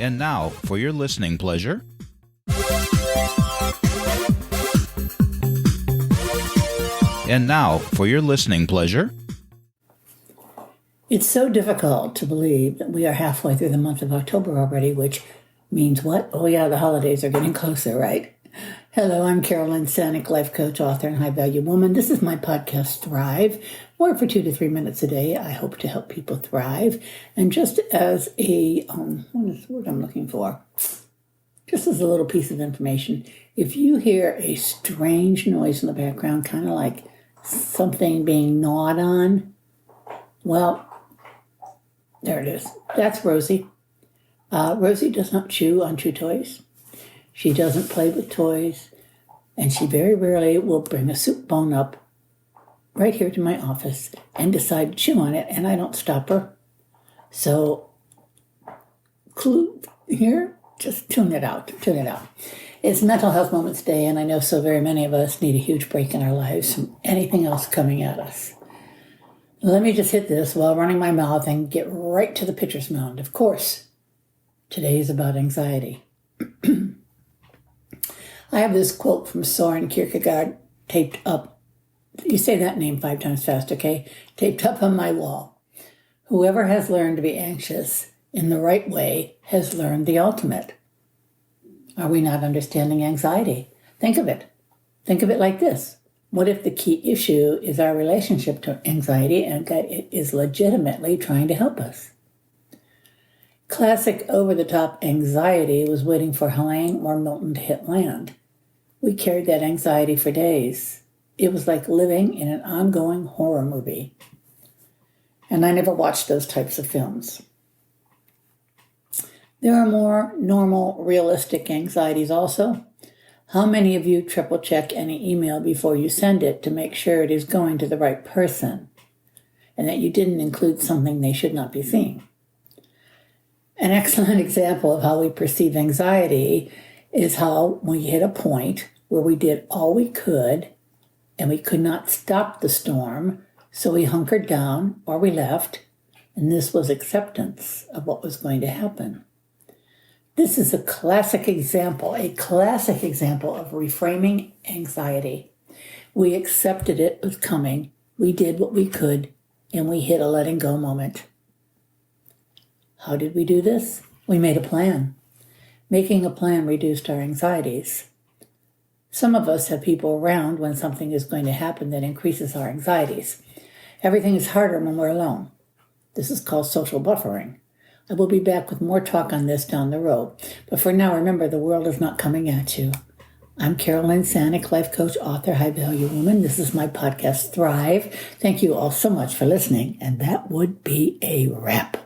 And now, for your listening pleasure, It's so difficult to believe that we are halfway through the month of October already, which means what? Oh yeah, the holidays are getting closer, right? Hello, I'm Carolyn Sanic, life coach, author, and high-value woman. This is my podcast, Thrive, where for 2 to 3 minutes a day, I hope to help people thrive. And just as a, what is the word I'm looking for? Just as a little piece of information, if you hear a strange noise in the background, kind of like something being gnawed on, well, there it is. That's Rosie. Rosie does not chew on chew toys. She doesn't play with toys. And she very rarely will bring a soup bone up right here to my office and decide to chew on it, and I don't stop her. So, clue here, just tune it out. It's Mental Health Moments Day, and I know so very many of us need a huge break in our lives from anything else coming at us. Let me just hit this while running my mouth and get right to the pitcher's mound. Of course, today is about anxiety. I have this quote from Soren Kierkegaard taped up. You say that name 5 times fast, okay? Taped up on my wall. Whoever has learned to be anxious in the right way has learned the ultimate. Are we not understanding anxiety? Think of it. Think of it like this. What if the key issue is our relationship to anxiety and that it is legitimately trying to help us? Classic over-the-top anxiety was waiting for Helene or Milton to hit land. We carried that anxiety for days. It was like living in an ongoing horror movie. And I never watched those types of films. There are more normal, realistic anxieties also. How many of you triple check any email before you send it to make sure it is going to the right person and that you didn't include something they should not be seeing? An excellent example of how we perceive anxiety is how we hit a point where we did all we could and we could not stop the storm, so we hunkered down or we left, and this was acceptance of what was going to happen. This is a classic example of reframing anxiety. We accepted it was coming, we did what we could, and we hit a letting go moment. How did we do this? We made a plan. Making a plan reduced our anxieties. Some of us have people around when something is going to happen that increases our anxieties. Everything is harder when we're alone. This is called social buffering. I will be back with more talk on this down the road. But for now, remember, the world is not coming at you. I'm Carolyn Sanic, life coach, author, high-value woman. This is my podcast, Thrive. Thank you all so much for listening. And that would be a wrap.